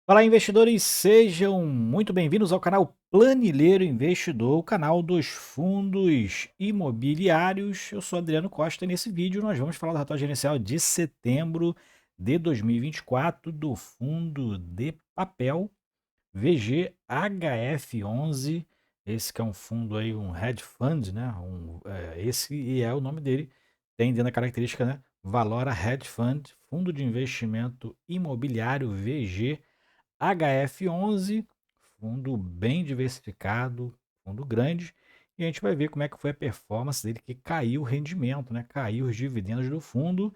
Fala, investidores, sejam muito bem-vindos ao canal Planilheiro Investidor, o canal dos fundos imobiliários. Eu sou Adriano Costa e nesse vídeo nós vamos falar do relatório gerencial de setembro de 2024 do fundo de papel VGHF11. Esse que é um fundo aí, um hedge fund, né? Esse é o nome dele, tem dentro da característica, né? Valora Hedge Fund, fundo de investimento imobiliário VG HF11, fundo bem diversificado, fundo grande, e a gente vai ver como é que foi a performance dele, que caiu o rendimento, né? Caiu os dividendos do fundo.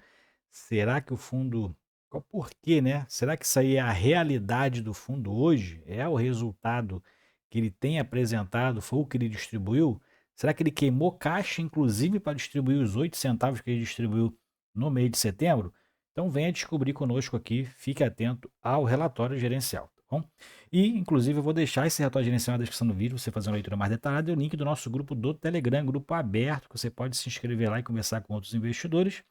Será que o fundo, qual porquê, né? Será que isso aí é a realidade do fundo hoje? É o resultado que ele tem apresentado? Foi o que ele distribuiu? Será que ele queimou caixa, inclusive, para distribuir os 8 centavos que ele distribuiu no mês de setembro? Então venha descobrir conosco aqui, fique atento ao relatório gerencial, tá bom? E, inclusive, eu vou deixar esse relatório gerencial na descrição do vídeo, você fazer uma leitura mais detalhada, e o link do nosso grupo do Telegram, grupo aberto, que você pode se inscrever lá e conversar com outros investidores.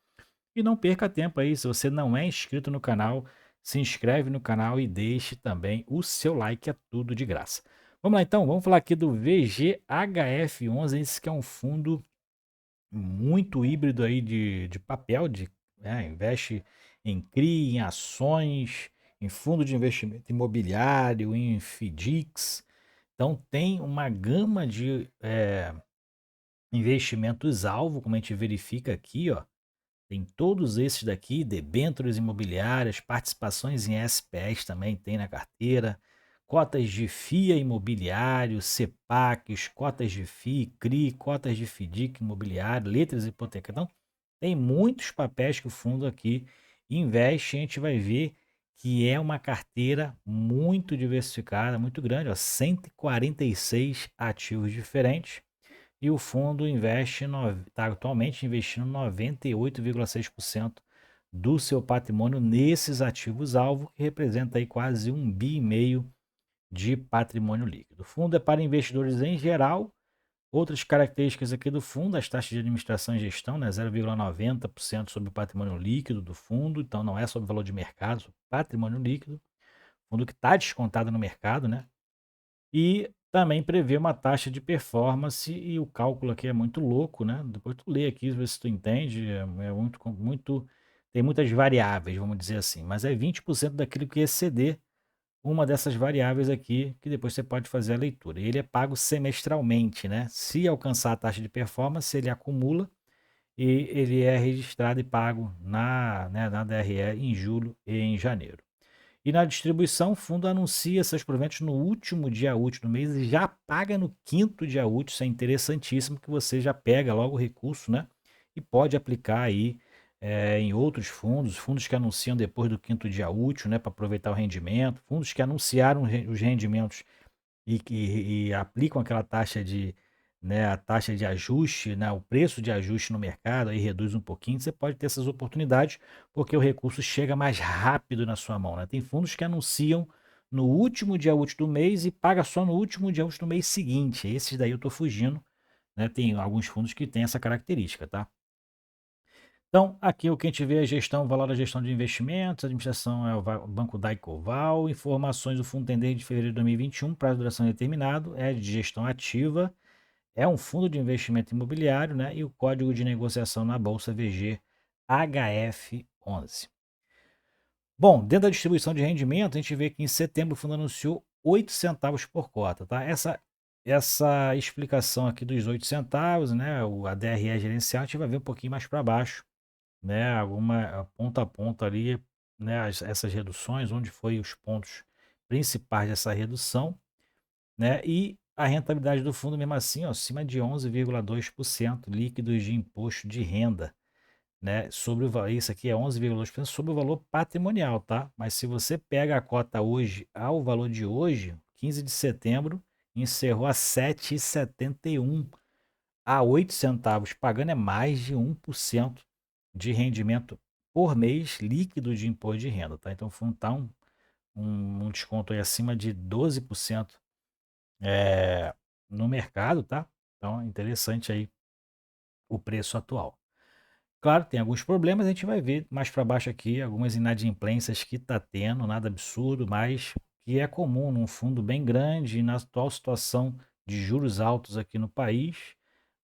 E não perca tempo aí, se você não é inscrito no canal, se inscreve no canal e deixe também o seu like, é tudo de graça. Vamos lá então, vamos falar aqui do VGHF11, esse que é um fundo muito híbrido aí de papel, investe em CRI, em ações, em fundo de investimento imobiliário, em FDICs. Então tem uma gama de investimentos-alvo, como a gente verifica aqui, ó. Tem todos esses daqui, debêntures imobiliárias, participações em SPS também tem na carteira, cotas de FIA imobiliário, CEPACs, cotas de FI, CRI, cotas de FDIC imobiliário, letras hipotecárias. Então, tem muitos papéis que o fundo aqui investe e a gente vai ver que é uma carteira muito diversificada, muito grande, ó, 146 ativos diferentes. E o fundo está atualmente investindo 98,6% do seu patrimônio nesses ativos-alvo, que representa aí quase 1,5 bi de patrimônio líquido. O fundo é para investidores em geral. Outras características aqui do fundo, as taxas de administração e gestão, né, 0,90% sobre o patrimônio líquido do fundo, então não é sobre o valor de mercado, sobre patrimônio líquido, fundo que está descontado no mercado, né? E também prevê uma taxa de performance, e o cálculo aqui é muito louco, né? Depois tu lê aqui, vê se tu entende, é muito, tem muitas variáveis, vamos dizer assim, mas é 20% daquilo que exceder uma dessas variáveis aqui, que depois você pode fazer a leitura. E ele é pago semestralmente, né? Se alcançar a taxa de performance, ele acumula e ele é registrado e pago na DRE em julho e em janeiro. E na distribuição, o fundo anuncia seus proventos no último dia útil do mês e já paga no quinto dia útil. Isso é interessantíssimo, que você já pega logo o recurso, né? E pode aplicar aí em outros fundos, fundos que anunciam depois do quinto dia útil, né? Para aproveitar o rendimento, fundos que anunciaram os rendimentos e aplicam aquela taxa de, né, a taxa de ajuste, né, o preço de ajuste no mercado, aí reduz um pouquinho, você pode ter essas oportunidades, porque o recurso chega mais rápido na sua mão, né? Tem fundos que anunciam no último dia útil do mês e paga só no último dia útil do mês seguinte. Esses daí eu estou fugindo, né? Tem alguns fundos que têm essa característica, tá? Então, aqui o que a gente vê é a gestão, valor da gestão de investimentos, a administração é o Banco Daicoval, informações do fundo tendente de fevereiro de 2021, prazo de duração determinado, é de gestão ativa, é um fundo de investimento imobiliário, né? E o código de negociação na Bolsa VG HF11. Bom, dentro da distribuição de rendimento, a gente vê que em setembro o fundo anunciou 8 centavos por cota, tá? Essa explicação aqui dos 8 centavos, né? A DRE gerencial, a gente vai ver um pouquinho mais para baixo, né, alguma ponto a ponto ali, né, essas reduções, onde foi os pontos principais dessa redução, né, e a rentabilidade do fundo mesmo assim, ó, acima de 11,2% líquidos de imposto de renda, né, sobre o valor, isso aqui é 11,2% sobre o valor patrimonial, tá? Mas se você pega a cota hoje ao valor de hoje, 15 de setembro, encerrou a 7,71, a 8 centavos, pagando é mais de 1% de rendimento por mês líquido de imposto de renda, tá? Então o fundo está um desconto aí acima de 12% no mercado, tá? Então é interessante aí o preço atual. Claro, tem alguns problemas, a gente vai ver mais para baixo aqui algumas inadimplências que está tendo, nada absurdo, mas que é comum num fundo bem grande e na atual situação de juros altos aqui no país,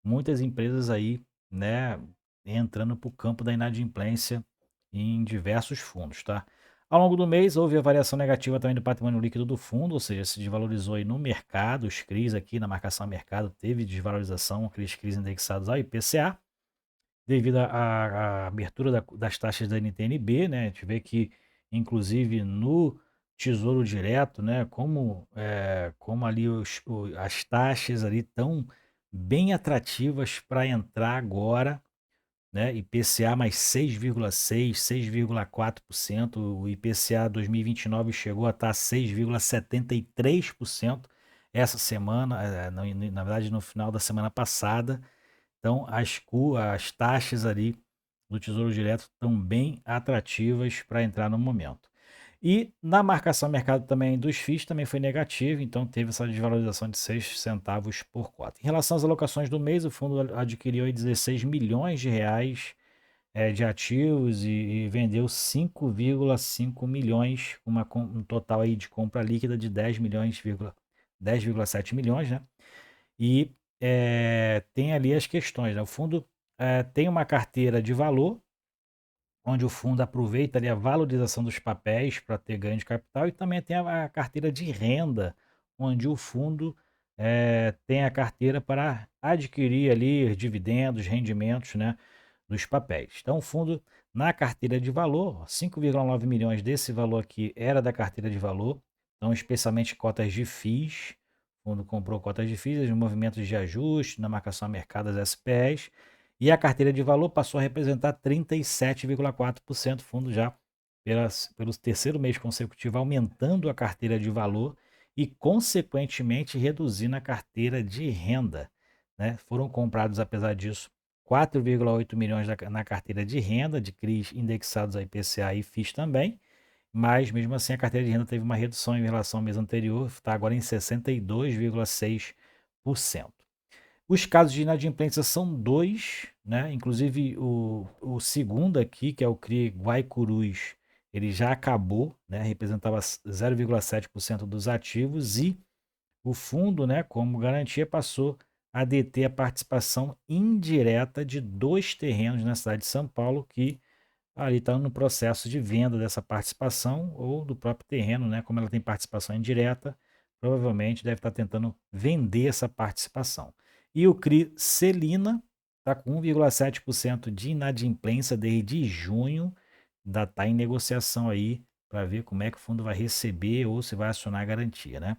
muitas empresas aí, né, entrando para o campo da inadimplência em diversos fundos, tá? Ao longo do mês, houve a variação negativa também do patrimônio líquido do fundo, ou seja, se desvalorizou aí no mercado, os CRIs aqui na marcação a mercado teve desvalorização, aqueles CRIs indexados ao IPCA, devido à abertura das taxas da NTN-B, né? A gente vê que, inclusive, no Tesouro Direto, né? Como ali as taxas ali estão bem atrativas para entrar agora, né? IPCA mais 6,6, 6,4%. O IPCA 2029 chegou a estar 6,73% essa semana, na verdade no final da semana passada. Então as taxas ali do Tesouro Direto estão bem atrativas para entrar no momento. E na marcação mercado também dos FIIs também foi negativo, então teve essa desvalorização de 6 centavos por cota. Em relação às alocações do mês, o fundo adquiriu aí 16 milhões de reais de ativos e vendeu 5,5 milhões, um total aí de compra líquida de 10,7 milhões, né? E tem ali as questões, né? O fundo tem uma carteira de valor, onde o fundo aproveita ali a valorização dos papéis para ter ganho de capital, e também tem a carteira de renda, onde o fundo tem a carteira para adquirir ali dividendos, rendimentos, né, dos papéis. Então, o fundo na carteira de valor, 5,9 milhões desse valor aqui era da carteira de valor, então especialmente cotas de FIIs, o fundo comprou cotas de FIIs, movimentos de ajuste na marcação a mercado das SPEs, e a carteira de valor passou a representar 37,4%, fundo já pelo terceiro mês consecutivo, aumentando a carteira de valor e, consequentemente, reduzindo a carteira de renda, né? Foram comprados, apesar disso, 4,8 milhões na carteira de renda, de CRIs indexados a IPCA e FIIs também, mas mesmo assim a carteira de renda teve uma redução em relação ao mês anterior, está agora em 62,6%. Os casos de inadimplência são dois, né? Inclusive o segundo aqui, que é o CRI Guaicurus, ele já acabou, né? Representava 0,7% dos ativos, e o fundo, né, como garantia, passou a deter a participação indireta de dois terrenos na cidade de São Paulo, que ali estão no processo de venda dessa participação ou do próprio terreno, né? Como ela tem participação indireta, provavelmente deve estar tentando vender essa participação. E o CRI Celina está com 1,7% de inadimplência desde junho, ainda está em negociação aí para ver como é que o fundo vai receber ou se vai acionar a garantia, né?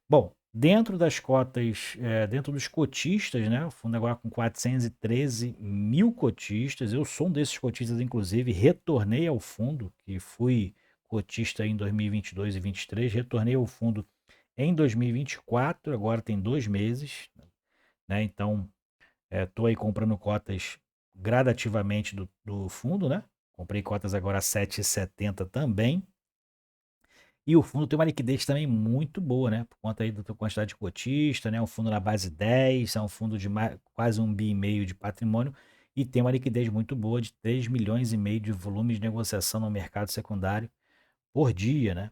Bom, dentro das cotas, dentro dos cotistas, né? O fundo agora com 413 mil cotistas. Eu sou um desses cotistas, inclusive, retornei ao fundo, que fui cotista em 2022 e 2023, retornei ao fundo em 2024, agora tem 2 meses, né? Então, estou aí comprando cotas gradativamente do fundo, né? Comprei cotas agora a 7,70 também. E o fundo tem uma liquidez também muito boa, né? Por conta aí da tua quantidade de cotista, né? Um fundo na base 10, é um fundo de quase 1,5 bi de patrimônio, e tem uma liquidez muito boa de 3,5 milhões de volume de negociação no mercado secundário por dia, né?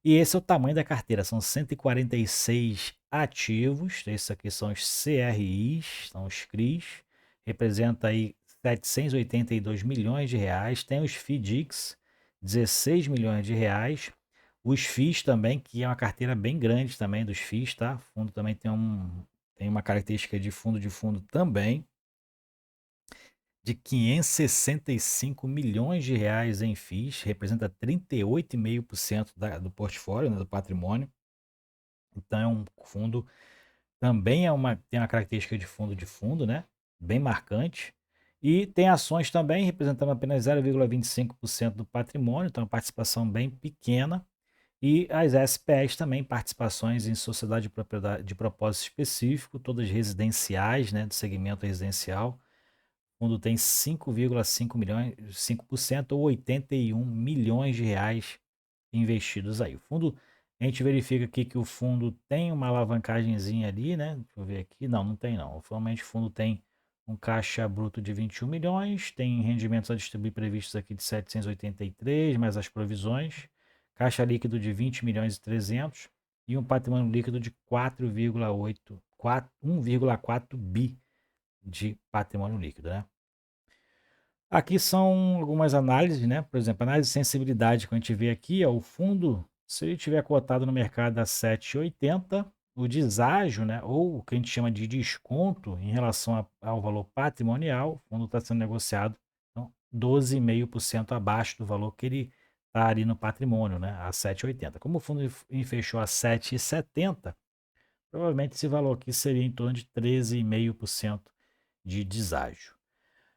E esse é o tamanho da carteira, são 146 ativos, esses aqui são os CRIs, são os CRIs, representa aí 782 milhões de reais, tem os FDICs, 16 milhões de reais, os FIIs também, que é uma carteira bem grande também dos FIIs, tá? O fundo também tem uma característica de fundo também, de 565 milhões de reais em FIIs, representa 38,5% do portfólio, né, do patrimônio. Então é um fundo, também tem uma característica de fundo, né? Bem marcante. E tem ações também, representando apenas 0,25% do patrimônio, então é uma participação bem pequena. E as SPEs também, participações em sociedade de propriedade de propósito específico, todas residenciais, né, do segmento residencial. O fundo tem 5,5 milhões, 5% ou 81 milhões de reais investidos aí. O fundo, a gente verifica aqui que o fundo tem uma alavancagemzinha ali, né? Deixa eu ver aqui. Não, não tem não. Atualmente o fundo tem um caixa bruto de 21 milhões, tem rendimentos a distribuir previstos aqui de 783, mais as provisões. caixa líquido de 20 milhões e 300 e um patrimônio líquido de 1,4 bi de patrimônio líquido, né? Aqui são algumas análises, né? Por exemplo, análise de sensibilidade que a gente vê aqui, ó, o fundo, se ele tiver cotado no mercado a 7,80, o deságio, né, ou o que a gente chama de desconto em relação ao valor patrimonial, o fundo está sendo negociado então, 12,5% abaixo do valor que ele está ali no patrimônio, né, a 7,80. Como o fundo fechou a 7,70, provavelmente esse valor aqui seria em torno de 13,5% de deságio.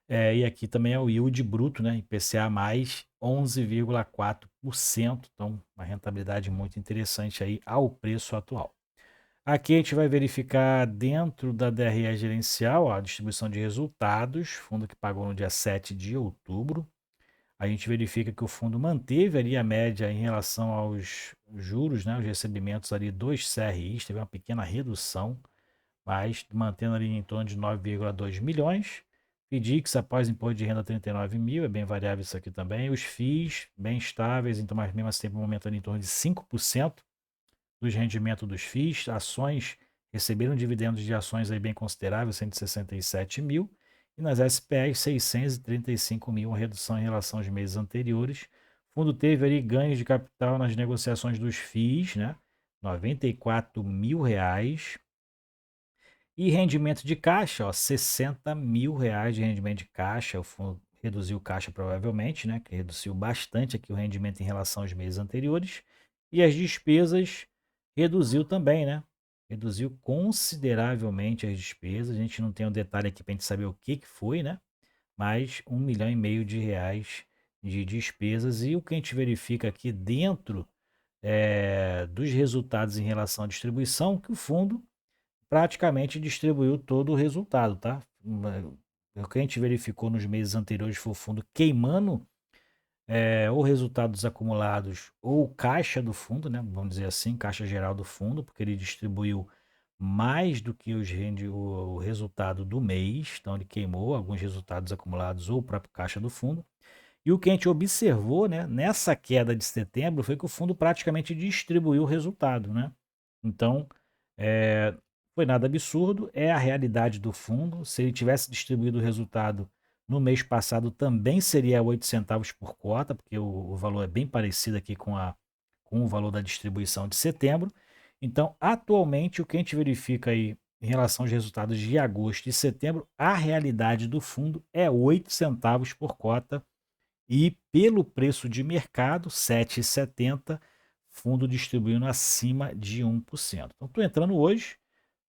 E aqui também é o yield bruto, né? IPCA mais 11,4%. Então, uma rentabilidade muito interessante aí ao preço atual. Aqui a gente vai verificar dentro da DRE gerencial, ó, a distribuição de resultados, fundo que pagou no dia 7 de outubro. A gente verifica que o fundo manteve ali a média em relação aos juros, né, os recebimentos ali dos CRIs, teve uma pequena redução, mas mantendo ali em torno de 9,2 milhões. FDICs após imposto de renda 39 mil, é bem variável isso aqui também. Os FIIs bem estáveis, então mas mesmo assim tem um momento ali em torno de 5% dos rendimentos dos FIIs. Ações receberam dividendos de ações aí bem consideráveis, 167 mil. E nas SPEs, 635 mil, uma redução em relação aos meses anteriores. O fundo teve ali ganhos de capital nas negociações dos FIIs, né? 94 mil reais. E rendimento de caixa, ó, 60 mil reais de rendimento de caixa. O fundo reduziu caixa provavelmente, né? Que reduziu bastante aqui o rendimento em relação aos meses anteriores. E as despesas reduziu também, né? Reduziu consideravelmente as despesas. A gente não tem um detalhe aqui para a gente saber o que foi, né? Mas 1,5 milhão de reais de despesas. E o que a gente verifica aqui dentro dos resultados em relação à distribuição, que o fundo praticamente distribuiu todo o resultado, tá? O que a gente verificou nos meses anteriores foi o fundo queimando ou resultados acumulados ou caixa do fundo, né? Vamos dizer assim, caixa geral do fundo, porque ele distribuiu mais do que o resultado do mês, então ele queimou alguns resultados acumulados ou o próprio caixa do fundo. E o que a gente observou, né, nessa queda de setembro foi que o fundo praticamente distribuiu o resultado, né? Então, é, foi nada absurdo, é a realidade do fundo. Se ele tivesse distribuído o resultado no mês passado, também seria 8 centavos por cota, porque o valor é bem parecido aqui com o valor da distribuição de setembro. Então, atualmente, o que a gente verifica aí em relação aos resultados de agosto e setembro, a realidade do fundo é 8 centavos por cota e pelo preço de mercado, 7,70, fundo distribuindo acima de 1%. Então, estou entrando hoje,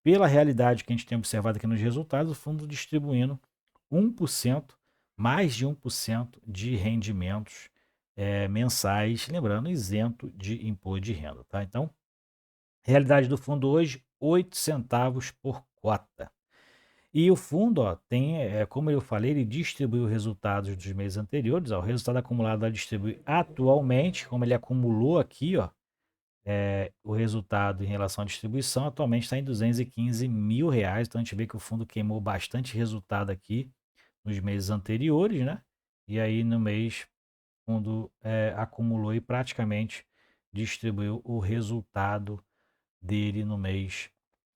pela realidade que a gente tem observado aqui nos resultados, o fundo distribuindo 1%, mais de 1% de rendimentos mensais, lembrando, isento de imposto de renda. Tá? Então, realidade do fundo hoje, 8 centavos por cota. E o fundo, ó, tem, como eu falei, ele distribui os resultados dos meses anteriores. Ó, o resultado acumulado vai distribuir atualmente, como ele acumulou aqui, ó, o resultado em relação à distribuição, atualmente está em 215 mil reais. Então a gente vê que o fundo queimou bastante resultado aqui nos meses anteriores, né? E aí no mês o fundo acumulou e praticamente distribuiu o resultado dele no mês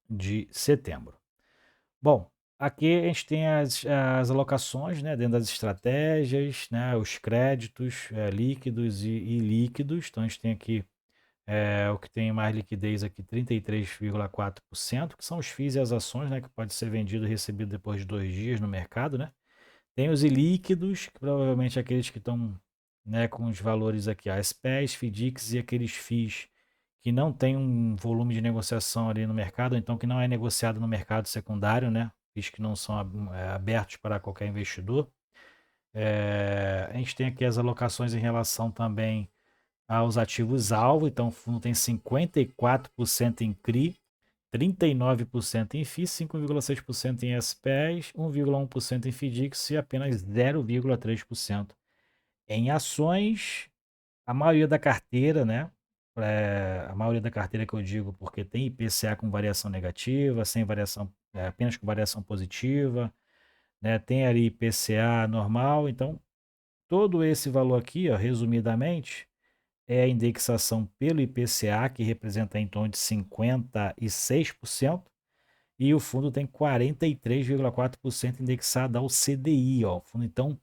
de setembro. Bom, aqui a gente tem as alocações, né, dentro das estratégias, né, os créditos líquidos e líquidos. Então a gente tem aqui o que tem mais liquidez aqui, 33,4%, que são os FIIs e as ações, né, que pode ser vendido e recebido depois de 2 dias no mercado, né? Tem os ilíquidos, que provavelmente aqueles que estão, né, com os valores aqui, as PEs, FDICs e aqueles FIIs que não tem um volume de negociação ali no mercado, ou então que não é negociado no mercado secundário, né? FIIs que não são abertos para qualquer investidor. A gente tem aqui as alocações em relação também aos ativos-alvo, então o fundo tem 54% em CRI, 39% em FII, 5,6% em SPEs, 1,1% em FDICs e apenas 0,3% em ações. A maioria da carteira, né? A maioria da carteira que eu digo, porque tem IPCA com variação negativa, sem variação, apenas com variação positiva, né? Tem ali IPCA normal, então todo esse valor aqui, ó, resumidamente, é a indexação pelo IPCA, que representa em torno de 56%, e o fundo tem 43,4% indexado ao CDI, ó. O fundo, então,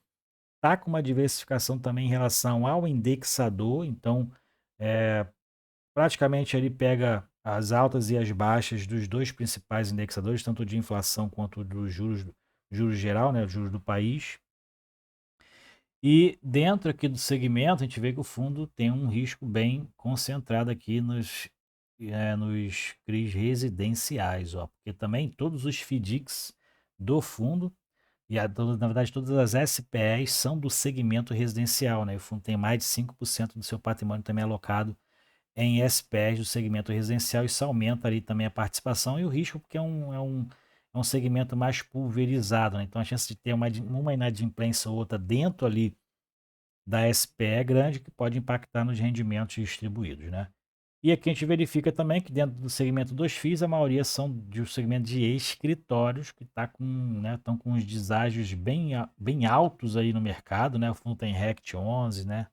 está com uma diversificação também em relação ao indexador, então, praticamente ele pega as altas e as baixas dos dois principais indexadores, tanto de inflação quanto dos juros geral, né, juros do país. E dentro aqui do segmento, a gente vê que o fundo tem um risco bem concentrado aqui nos CRIs residenciais, ó, porque também todos os FDICs do fundo, na verdade todas as SPEs são do segmento residencial, né? O fundo tem mais de 5% do seu patrimônio também alocado em SPEs do segmento residencial, isso aumenta ali também a participação e o risco, porque é um segmento mais pulverizado, né? Então a chance de ter uma inadimplência ou outra dentro ali da SPE é grande, que pode impactar nos rendimentos distribuídos, né? E aqui a gente verifica também que dentro do segmento dos FIIs, a maioria são do segmento de escritórios, que estão com os deságios bem altos aí no mercado, né? O fundo tem RECT 11, né?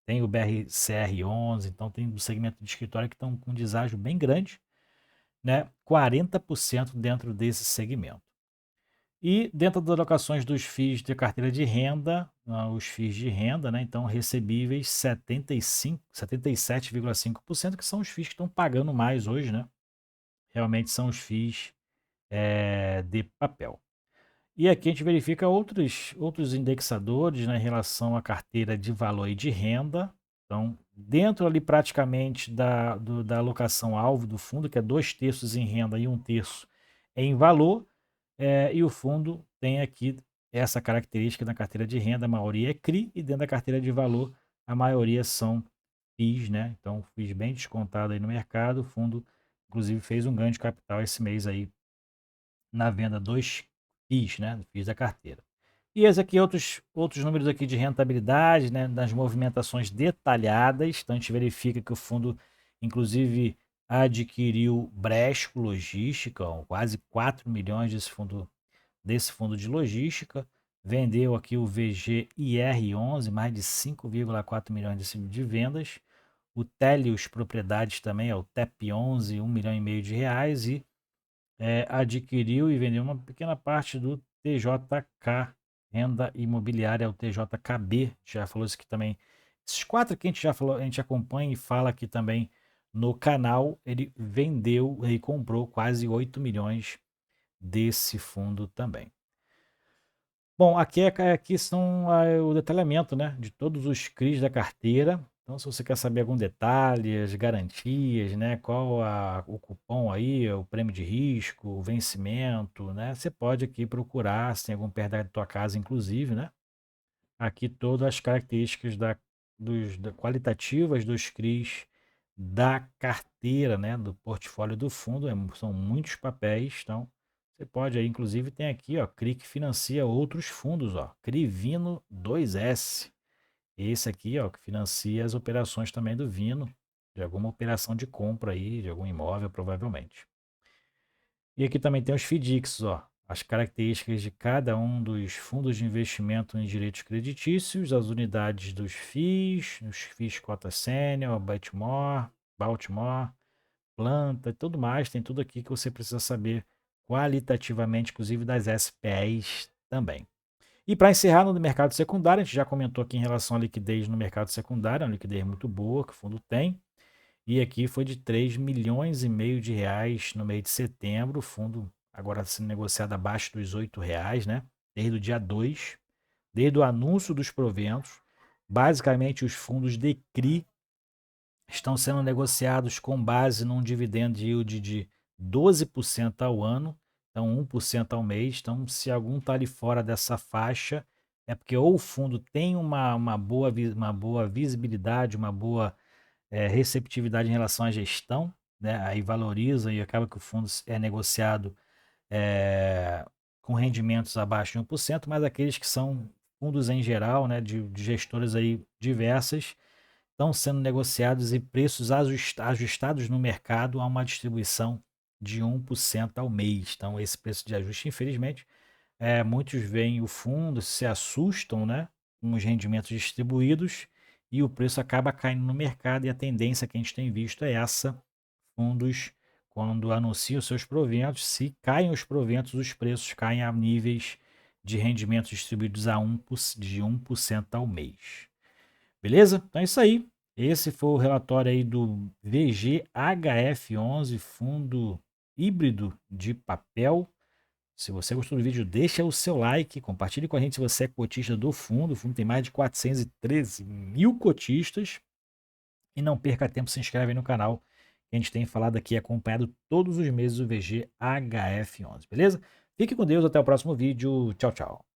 Tem o BRCR 11, então tem do segmento de escritório que estão com deságio bem grande, né? 40% dentro desse segmento. E dentro das alocações dos FIIs de carteira de renda, os FIIs de renda, né, então recebíveis 77,5%, que são os FIIs que estão pagando mais hoje, né? Realmente são os FIIs de papel. E aqui a gente verifica outros indexadores, né, em relação à carteira de valor e de renda. Então, dentro ali praticamente da alocação alvo do fundo, que é 2/3 em renda e 1/3 em valor, e o fundo tem aqui essa característica na carteira de renda, a maioria é CRI, e dentro da carteira de valor, a maioria são FIIs, né? Então, FIIs bem descontado aí no mercado. O fundo, inclusive, fez um ganho de capital esse mês aí na venda dos FIIs, né? FIIs da carteira. E esse aqui, outros números aqui de rentabilidade, né? Das movimentações detalhadas. Então, a gente verifica que o fundo, inclusive, adquiriu Bresco Logística, ó, quase 4 milhões desse fundo de logística, vendeu aqui o VGIR11, mais de 5,4 milhões de vendas, o Telios Propriedades também, é o TEP11, 1,5 milhão de reais, e adquiriu e vendeu uma pequena parte do TJK, Renda Imobiliária, o TJKB, já falou isso aqui também. Esses quatro que a gente já falou, a gente acompanha e fala aqui também no canal, ele vendeu e comprou quase 8 milhões desse fundo também. Bom, aqui são o detalhamento, né, de todos os CRIs da carteira. Então, se você quer saber algum detalhe, as garantias, né, qual o cupom aí, o prêmio de risco, o vencimento, né, você pode aqui procurar, se tem algum perto da tua casa, inclusive, né, aqui todas as características qualitativas dos CRIs da carteira, né, do portfólio do fundo. São muitos papéis, então você pode aí, inclusive tem aqui, ó, CRI que financia outros fundos, ó, Crivino 2S. Esse aqui, ó, que financia as operações também do Vino, de alguma operação de compra aí, de algum imóvel, provavelmente. E aqui também tem os FDICs, ó, as características de cada um dos fundos de investimento em direitos creditícios, as unidades dos FIIs, os FIIs cota sênior, Baltimore, planta e tudo mais. Tem tudo aqui que você precisa saber qualitativamente, inclusive das SPEs também. E para encerrar no mercado secundário, a gente já comentou aqui em relação à liquidez no mercado secundário, uma liquidez muito boa que o fundo tem. E aqui foi de 3,5 milhões de reais no mês de setembro. O fundo agora sendo negociado abaixo dos R$ 8, né? Desde o dia 2, desde o anúncio dos proventos. Basicamente, os fundos de CRI estão sendo negociados com base num dividend yield de 12% ao ano, então 1% ao mês. Então, se algum está ali fora dessa faixa, é porque ou o fundo tem uma boa visibilidade, uma boa receptividade em relação à gestão, né? Aí valoriza e acaba que o fundo é negociado com rendimentos abaixo de 1%, mas aqueles que são fundos em geral, né, de gestoras aí diversas, estão sendo negociados e preços ajustados no mercado a uma distribuição de 1% ao mês. Então, esse preço de ajuste, infelizmente, muitos veem o fundo, se assustam, né, com os rendimentos distribuídos e o preço acaba caindo no mercado, e a tendência que a gente tem visto é essa: fundos, quando anunciam seus proventos, se caem os proventos, os preços caem a níveis de rendimentos distribuídos de 1% ao mês. Beleza? Então é isso aí. Esse foi o relatório aí do VGHF11, fundo híbrido de papel. Se você gostou do vídeo, deixa o seu like, compartilhe com a gente se você é cotista do fundo. O fundo tem mais de 413 mil cotistas. E não perca tempo, se inscreve aí no canal, que a gente tem falado aqui, acompanhado todos os meses o VGHF11, beleza? Fique com Deus, até o próximo vídeo. Tchau, tchau.